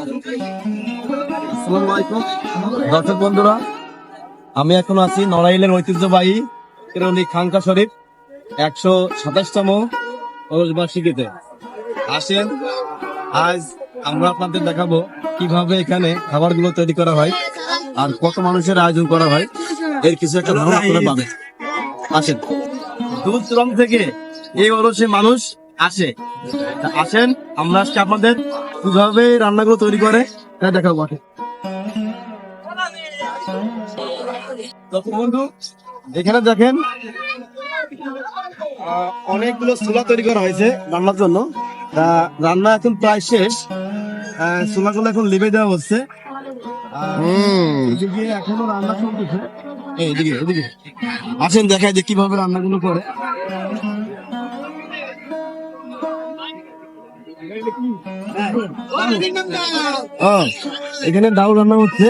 আসসালামু আলাইকুম দর্শক বন্ধুরা, আমি এখন আছি নড়াইলের ঐতিহ্যবাহী কেরলি খানকা শরীফ 127তম বার্ষিকীতে। আসেন, আজ আমরা আপনাদের দেখাবো কিভাবে এখানে খাবারগুলো তৈরি করা হয় আর কত মানুষের আয়োজন করা হয়, এর কিছু একটা ধারণা করে পাবে। আসেন, দূর দূরান্ত থেকে এই ওরসে মানুষ আসে। আসেন, আমরা আজকে আপনাদের কিভাবে রান্নাগুলো তৈরি করে তা দেখাবো। বন্ধু, এখানে দেখেন অনেকগুলো চুলা তৈরি করা হয়েছে রান্নার জন্য। রান্না এখন প্রায় শেষ, চুলাগুলো এখন লিভে দেওয়া হচ্ছে। এদিকে এখনো রান্না চলতেছে। এদিকে এদিকে আসেন, দেখায় যে কিভাবে রান্নাগুলো করে। এখানে ডাউল রান্না হচ্ছে।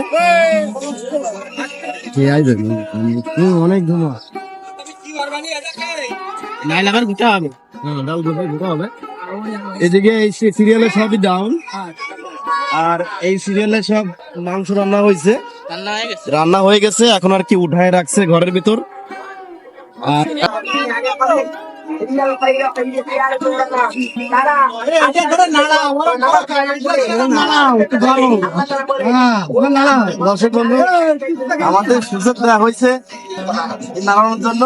অনেক ধোঁয়া, এদিকে এই সিরিয়ালে সবই ডাউন, আর এই সিরিয়ালে সব মাংস রান্না হয়েছে, রান্না হয়ে গেছে, এখন আর কি উঠায় রাখছে ঘরের ভিতর। আর দর্শক বন্ধু, আমাদের সুযোগ দেওয়া হয়েছে নাড়ানোর জন্য।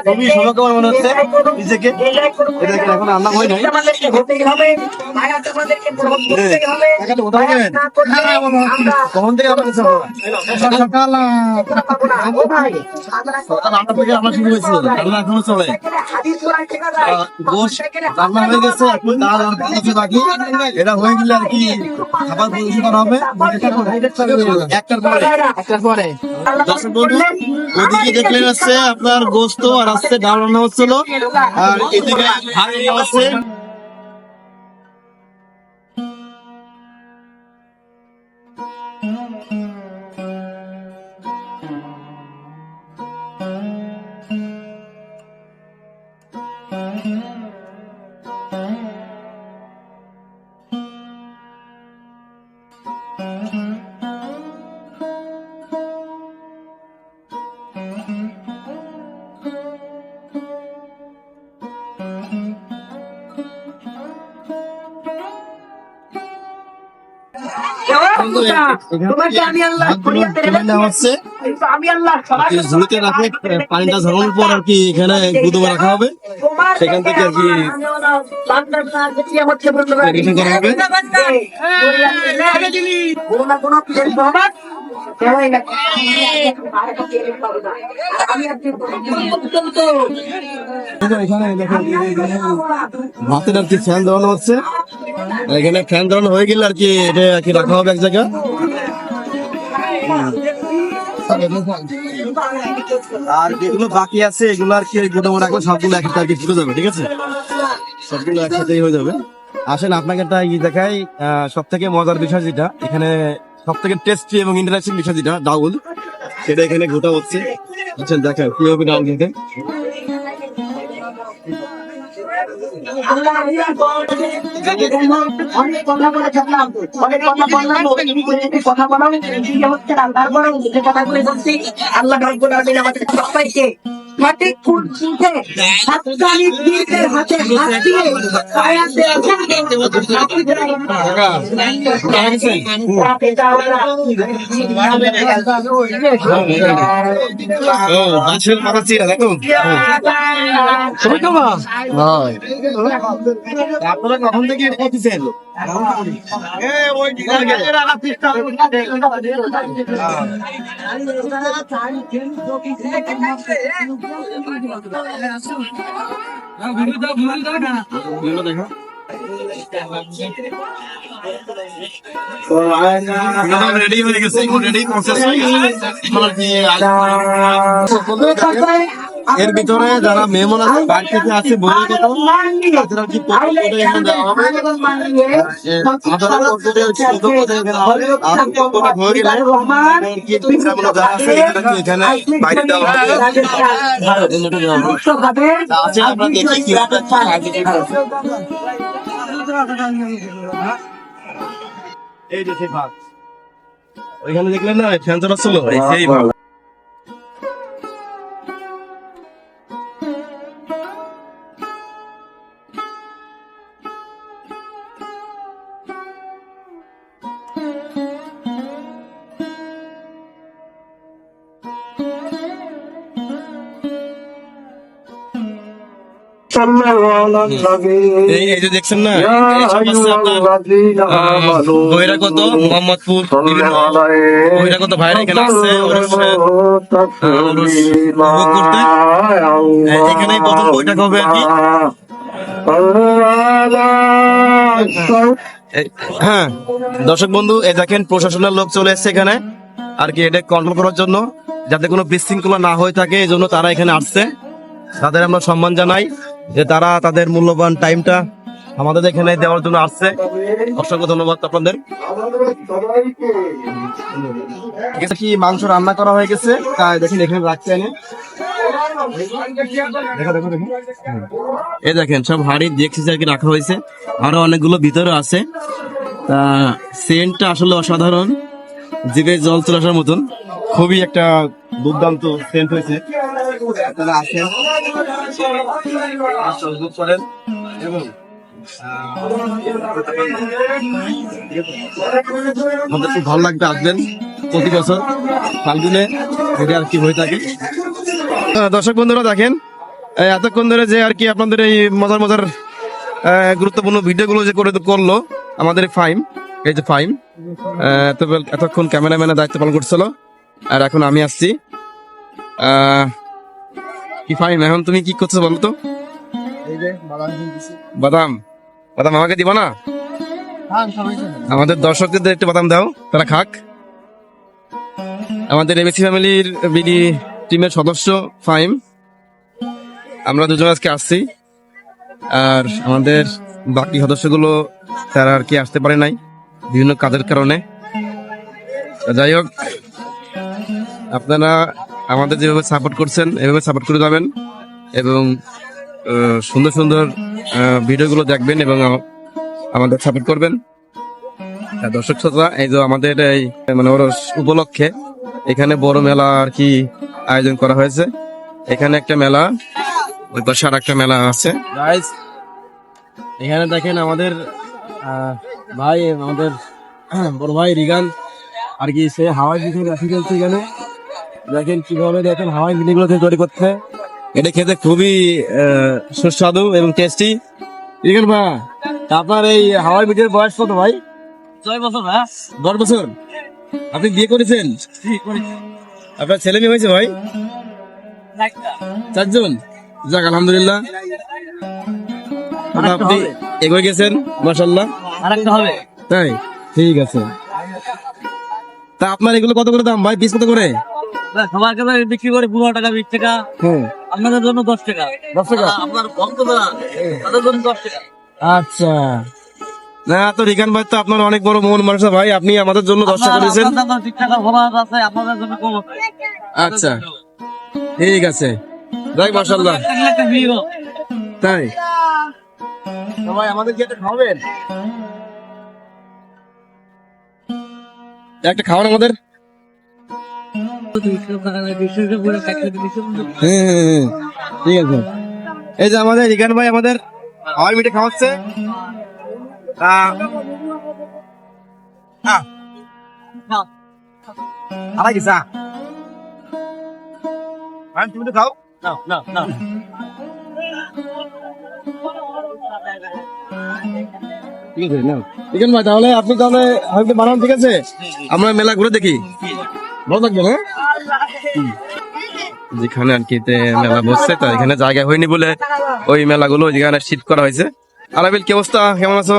খুবই সৌভাগ্যবান মনে হচ্ছে নিজেকে। এখন রান্না হয় নাই। কখন থেকে আমরা রান্না শুরু হয়েছে, রান্না এখনো চলে। রান্না হয়ে গেছে, এখন ডাল আর বাকি। এটা হয়ে গেলে আর কি খাবার পরিবেশন হবে একটার পরে। দর্শক বন্ধু, ওদিকে দেখলে হচ্ছে আপনার গোস্ত আর আসছে ডাল রান্না হচ্ছিল, আর এদিকে ভাত রান্না হচ্ছে। ঝুড়িতে রাখে পানিটা ঝরানোর পর আর কি এখানে গুদমা রাখা হবে, সেখান থেকে আর কি ভাতের আর কি ফ্যান দেওয়ানো হচ্ছে। এখানে ফ্যান দেওয়ানো হয়ে গেলে আর কি এটা আর কি রাখা হবে এক জায়গা। আর যেগুলো বাকি আছে এগুলো আর কি গোদামে রাখলে সবগুলো একসাথে আর কি ফুটে যাবে। ঠিক আছে, সবগুলো একসাথেই হয়ে যাবে। আসেন, আপনাকে একটা দেখাই। সব থেকে মজার বিষয় যেটা এখানে, সব থেকে টেস্টি এবং ইন্টারেস্টিং বিষয় যেটা ডাউল, সেটা এখানে গোটা হচ্ছে। আচ্ছা, দেখা কিভাবে ডাউল খেতে। অনেক কথা বলে থাকলাম, অনেক কথা বললাম, কথা বলা হচ্ছে না। তারপরে যে কথাগুলো বলছি, আল্লাহ রাব্বুল আলামিন আমাদের সবাইকে সঠিক ফুল চিনতে হাততালি দিতে হাতে হাত দিয়ে আয়াতে বাঁশের মাথা চিরা দেখো। আপনারা কখন থেকে করতেছেন? দেখা রেডি হয়ে গেছে, রেডি প্রসেস। এর ভিতরে যারা মেহমান আছে বাইরে থেকে আছে বলে কথা তারা কি এখানে বাইরে দেওয়া আমরা দেখি কি এই যে সেই ভাত, ওইখানে দেখলেন না ফ্যান চালাচ্ছিল, এই সেই ভাত। এই যে দেখছেন না, এইসব হচ্ছে আপনার বহিরাগত মোহাম্মদপুর বহিরাগত ভাইরা এখানে আসছে উপভোগ করতে। এখানেই প্রথম বৈঠক হবে আর কি। হ্যাঁ দর্শক বন্ধু, এই দেখেন প্রশাসনের লোক চলে এসছে এখানে আর কি, এটা কন্ট্রোল করার জন্য, যাতে কোনো বিশৃঙ্খলা না হয়ে থাকে, এই জন্য তারা এখানে আসছে। তাদের আমরা সম্মান জানাই যে তারা তাদের মূল্যবান টাইমটা আমাদের এখানে দেওয়ার জন্য আসছে। অসংখ্য ধন্যবাদ আপনাদের। কি মাংস রান্না করা হয়ে গেছে, তাই দেখেন এখানে রাখতে এনে এই দেখেন সব হাড়ি দেখছি আর কি রাখা হয়েছে, আরো অনেকগুলো ভিতরে আছে। তা সেন্টটা আসলে অসাধারণ, জিভে জল চলে আসার মতন, খুবই একটা দুর্দান্ত সেন্ট হয়েছে। আপনারা আসেন, উপভোগ করেন এবং আমাদের খুব ভালো লাগবে, আসবেন প্রতি বছর ফাল্গুনে এটা আর কি হয়ে থাকে। দর্শক বন্ধুরা দেখেন এতক্ষণ ধরে যে আর কি আপনাদের এই মজার মজার গুরুত্বপূর্ণ ভিডিওগুলো যে করে করলো আমাদের ফাইম, এই যে ফাইম এতক্ষণ ক্যামেরাম্যানের দায়িত্ব পালন করছিল, আর এখন আমি আসছি। কি ফাইম, এখন তুমি কি করছো বলো তো? বাদাম, বাদাম আমাকে দিবা না? আমাদের দর্শকদের একটু বাদাম দাও, তারা খাক। আমাদের এবিসি ফ্যামিলির বিডি টিমের সদস্য ফাইম, আমরা দুজন আজকে আসছি, আর আমাদের বাকি সদস্যগুলো তারা আর কি আসতে পারে নাই বিভিন্ন কাজের কারণে। যাই হোক, আপনারা আমাদের যেভাবে সাপোর্ট করছেন এভাবে সাপোর্ট করে যাবেন এবং সুন্দর সুন্দর ভিডিওগুলো দেখবেন এবং আমাদের সাপোর্ট করবেন। দর্শক শ্রোতা, এই যে আমাদের এই মানে ওরস উপলক্ষে এখানে বড় মেলা আর কি আয়োজন করা হয়েছে। এখানে একটা মেলা, ওই পাশে আর একটা মেলা আছে। এখানে দেখেন আমাদের ভাই, আমাদের বড় ভাই রিগান আর কি, সে হাওয়াই পিঠে রাখি চলছে এখানে। দেখেন কিভাবে দেখেন হাওয়াই পিঠেগুলো তৈরি করছে, এটা খেতে খুবই সুস্বাদু এবং টেস্টি। রিগান ভাই, আপনার এই হাওয়াই পিঠের বয়স কত ভাই? 6 বছর। 10 বছর। আপনি বিয়ে করেছেন? আপনার ছেলে মেয়ে হয়েছে ভাই? 4 জন। যাক আলহামদুলিল্লাহ, আপনি এগিয়ে গেছেন মাশাআল্লাহ। আরেকটা হবে তাই? ঠিক আছে। তা আপনার এগুলো কত করে দাম ভাই, পিস কত করে? সবার কাছে বিক্রি করে 15 টাকা 20 টাকা। আপনাদের জন্য 10 টাকা। 10 টাকা আপনার ভক্তরা, তাদের জন্য 10 টাকা। আচ্ছা, না তো রিগান ভাই তো আপনার অনেক বড় মন মানুষ ভাই, আপনি আমাদের জন্য 10 টাকা দিয়েছেন। আপনাদের জন্য কম। আচ্ছা ঠিক আছে, যাই মাশাআল্লাহ। তাই সবাই আমাদের কি একটা খাওয়াবেন? একটা খাওয়ান আমাদের। ঠিক আছে, এই যে আমাদের রিগান ভাই আমাদের হাওয়াই মিঠে খাওয়াচ্ছে। তুমি তো খাও না। ঠিক আছে না রিগান ভাই, তাহলে আপনি তাহলে হয়তো বানান, ঠিক আছে? আমরা মেলা ঘুরে দেখি, ভালো থাকবেন। হ্যাঁ, যেখানে আর কি মেলা বসছে, তো এখানে জায়গা হয়নি বলে ওই মেলাগুলো যেখানে শিফট করা হয়েছে। আলাবিল, কি অবস্থা, কেমন আছো?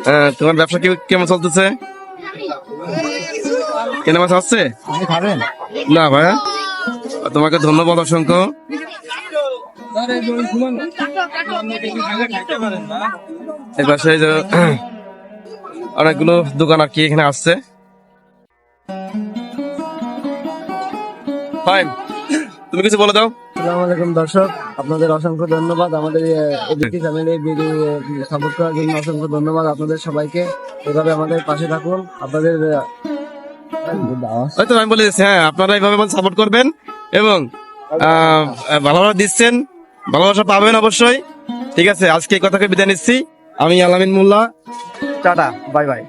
হ্যাঁ, তোমার ব্যবসা কেমন চলতেছে? কেনা মাছ আসছে না ভাইয়া? তোমাকে ধন্যবাদ অসংখ্য। অনেকগুলো দোকান আর কি এখানে আসছে। তুমি কিছু বলে দাও। আসসালামু আলাইকুম দর্শক, আপনাদের অসংখ্য ধন্যবাদ। আমাদের এবিটি চ্যানেলে ভিডিও সাপোর্ট করার জন্য অসংখ্য ধন্যবাদ আপনাদের সবাইকে। এভাবে আমাদের পাশে থাকুন। আপনাদের হয়তো আমি বলে দিচ্ছি, হ্যাঁ আপনারা এইভাবে সাপোর্ট করবেন এবং ভালোবাসা দিচ্ছেন, ভালোবাসা পাবেন অবশ্যই। ঠিক আছে, আজকে এই কথাকে বিদায় নিচ্ছি। আমি আলামিন মোল্লা, টাটা, বাই বাই।